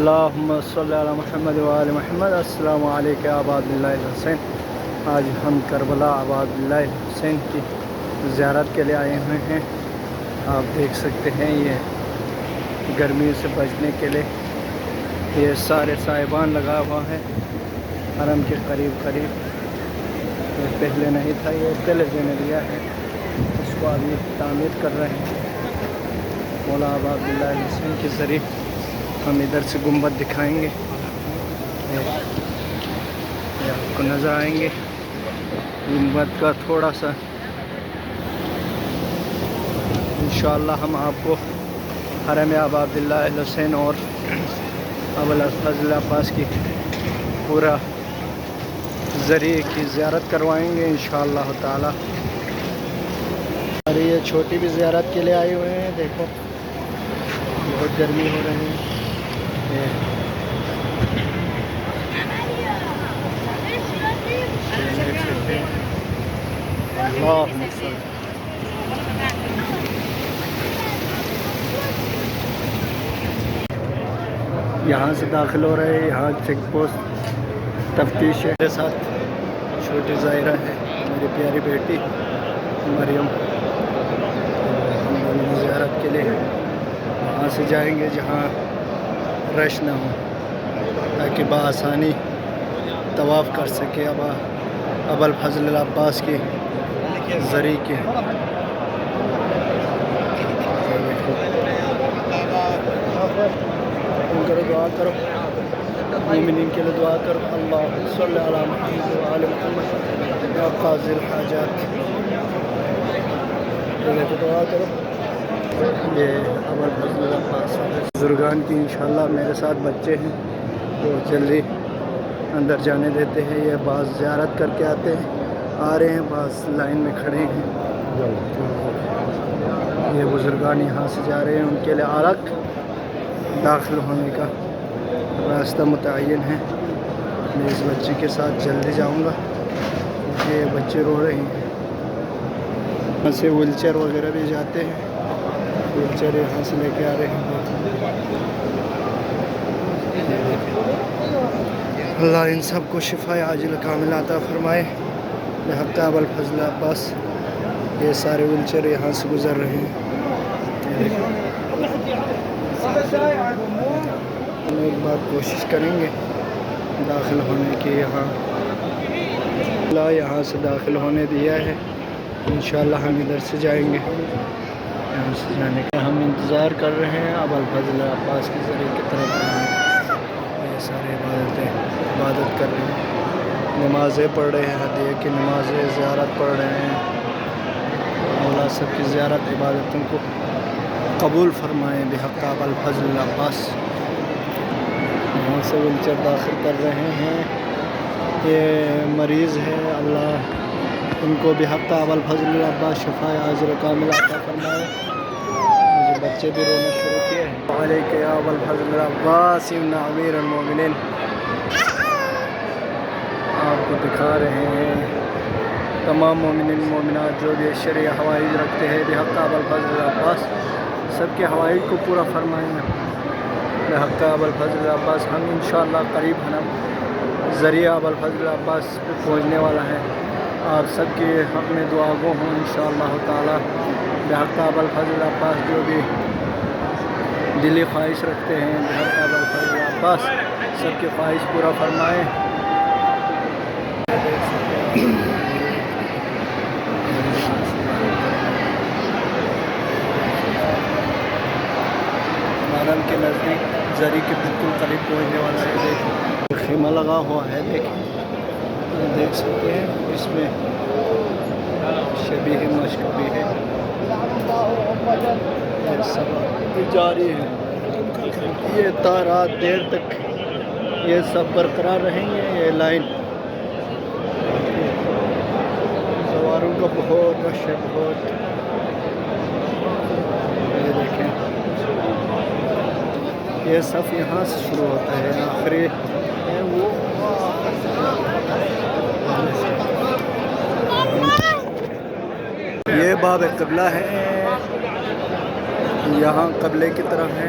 اللہم صلی علی محمد وآل محمد۔ السلام علیکم عباد اللہ الحسین۔ آج ہم کربلا عباد اللہ الحسین کی زیارت کے لیے آئے ہوئے ہیں۔ آپ دیکھ سکتے ہیں یہ گرمی سے بچنے کے لیے یہ سارے صاحبان لگا ہوا ہے حرم کے قریب قریب۔ یہ پہلے نہیں تھا، یہ پہلے جو نے لیا ہے اس کو ابھی تعمیر کر رہے ہیں مولا عباد اللہ الحسین کے ذریعے۔ ہم ادھر سے گنبد دکھائیں گے، یہ آپ کو نظر آئیں گے گنبد کا تھوڑا سا۔ انشاءاللہ ہم آپ کو حرم عباد اللہ الحسین اور ابوالفضل عباس کی پورا ذریعے کی زیارت کروائیں گے انشاءاللہ تعالی۔ اور یہ چھوٹی بھی زیارت کے لیے آئے ہوئے ہیں۔ دیکھو بہت گرمی ہو رہی ہے۔ یہاں سے داخل ہو رہے ہیں، یہاں چیک پوسٹ تفتیش ہے۔ میرے ساتھ چھوٹی ظاہرہ ہے، میری پیاری بیٹی مریم۔ ہم دونوں زیارت کے لیے وہاں سے جائیں گے جہاں رش نہ ہو، تاکہ بآسانی طواف کر سکے ابوالفضل عباس کے ذریعے کے۔ کرو دعا کرو، مومنین کے لیے دعا کرو۔ اللہ صلی علی محمد وآل محمد یا قاضی الحاجات۔ دعا کرو۔ یہ ابوالفضل عباس بزرگان کی انشاءاللہ میرے ساتھ بچے ہیں، وہ جلدی اندر جانے دیتے ہیں۔ یہ بعض زیارت کر کے آتے ہیں، آ رہے ہیں، بعض لائن میں کھڑے ہیں۔ یہ بزرگان یہاں سے جا رہے ہیں، ان کے لیے الگ داخل ہونے کا راستہ متعین ہے۔ میں اس بچے کے ساتھ جلدی جاؤں گا کیونکہ یہ بچے رو رہے ہیں۔ یہاں سے ویل چیئر وغیرہ بھی جاتے ہیں، ویل چیئر یہاں سے لے کے آ رہے ہیں۔ اللہ ان سب کو شفا عاجل کامل عطا فرمائے بحق ابوالفضل عباس۔ یہ سارے ویل چیئر یہاں سے گزر رہے ہیں۔ ہم ایک بار کوشش کریں گے داخل ہونے کی۔ یہاں سے داخل ہونے دیا ہے، انشاءاللہ ہم ادھر سے جائیں گے۔ یہاں سے جانے کا ہم انتظار کر رہے ہیں ابوالفضل عباس کے ذریعے کی طرف۔ یہ سارے عبادت کر رہے ہیں، نمازیں پڑھ رہے ہیں، ہدیے کی نمازیں، زیارت پڑھ رہے ہیں۔ مولا سب کی زیارت عبادتوں کو قبول فرمائیں بحق ابوالفضل عباس۔ یہاں سے ویل چیئر داخل کر رہے ہیں۔ یہ مریض ہے، اللہ ان کو بحق ابوالفضل عباس شفا عاجل کامل عطا فرمائے۔ مجھے بچے بھی رونا شروع کیے ہیں۔ علیک یا ابوالفضل عباس ابن امیر المومنین۔ آپ کو دکھا رہے ہیں تمام مومنین مومنات جو بھی شرعی حوائج رکھتے ہیں بحق ابوالفضل عباس، سب کے حوائج کو پورا فرمائیں بحق ابوالفضل عباس۔ ہم انشاءاللہ قریب ہم ذریعہ ابوالفضل عباس پہ پہنچنے والا ہے۔ آپ سب کے حق میں دعا گو ہوں انشاءاللہ تعالی بحق ابوالفضل عباس۔ جو بھی دلی خواہش رکھتے ہیں بحق ابوالفضل عباس، سب کی خواہش پورا فرمائیں۔ حرم کے نزدیک ذریعے کے بالکل قریب پہنچنے والا ہے۔ دیکھیں خیمہ لگا ہوا ہے، دیکھ سکتے ہیں، اس میں شبیہ مشق بھی ہے۔ یہ سب جاری ہے، یہ رات دیر تک یہ سب برقرار رہیں گے۔ یہ لائن سواروں کا بہت رش ہے، بہت۔ یہ دیکھیں، یہ صف یہاں سے شروع ہوتا ہے، آخری ہے وہ۔ یہ باب قبلہ ہے، یہاں قبلے کی طرف ہے۔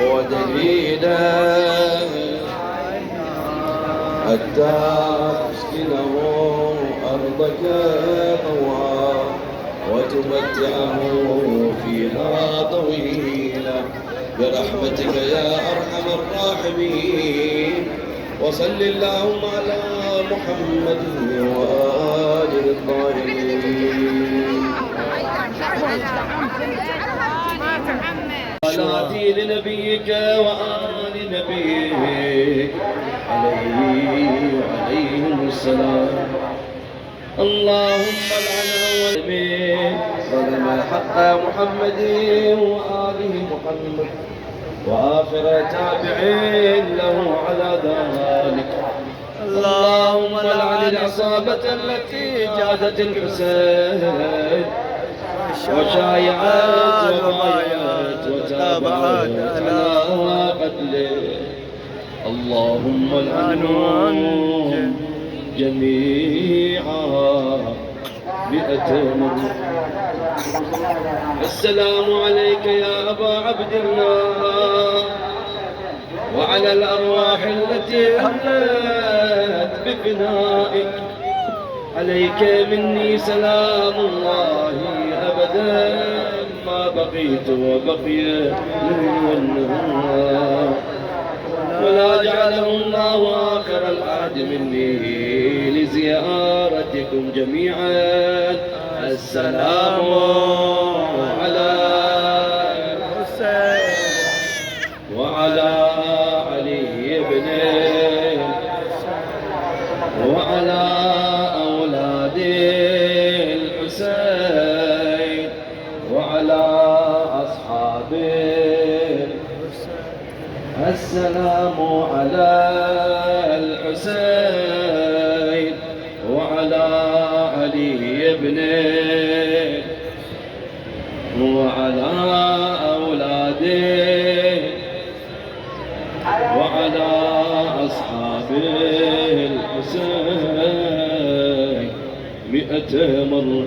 ودليلا حتى تسكنه أرضك طوعا وتمتعه فيها طويلا برحمتك يا أرحم الراحمين. وصل اللهم على محمد وآله الطاهرين. صلاتي لنبيك وآل نبيك عليهم السلام. اللهم لعن الظالمين ظلم حق محمد وآله محمد وآخر تابعين له على ذلك. اللهم لعن العصابة التي جاهدت الحسين وشايعت وبايعت وتابعت على قتله. اللهم لعنهم جميعا 100 مرة. السلام عليك يا أبا عبد الله وعلى الأرواح التي حلت بفنائك. عليك مني سلام الله أبدا ما بقيت وبقي الليل والنهار. ولا جعله الله آخر العهد مني لزيارتكم جميعا. السلام على الحسين وعلى علي بن وعلى أولاد الحسين وعلى أصحابه. السلام على الحسين وعلى علي بن وعلى أولاده وعلى أصحاب الحسين 100 مرة.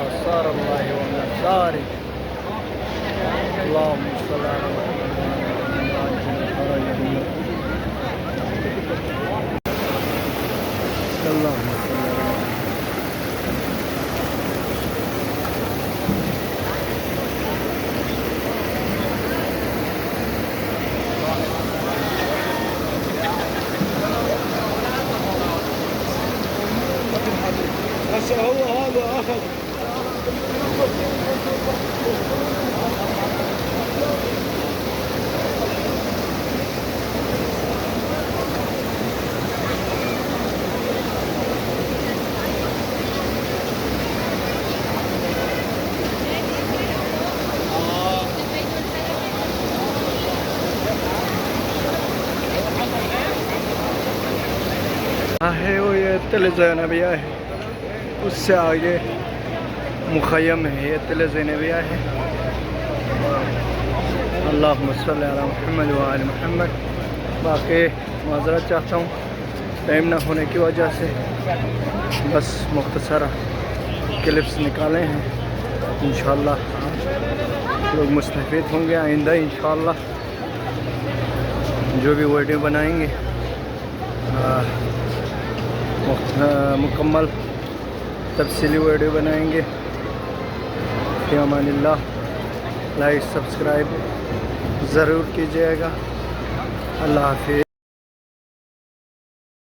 أنصار الله وأنصاره اللهم صل على محمد وعلى آله اللهم صل على محمد. بس هو هذا أخذ ہے وہ یہ تل زینبیہ ہے اس سے آگے مخیم ہے یہ تل زینبیہ ہے اللہم صلی علی محمد وعلی محمد باقی معذرت چاہتا ہوں ٹائم نہ ہونے کی وجہ سے بس مختصر کلپس نکالے ہیں انشاءاللہ لوگ مستفید ہوں گے آئندہ انشاءاللہ جو بھی ویڈیو بنائیں گے مکمل تفصیلی ویڈیو بنائیں گے فی امان اللہ لائک سبسکرائب ضرور کیجیے گا اللہ حافظ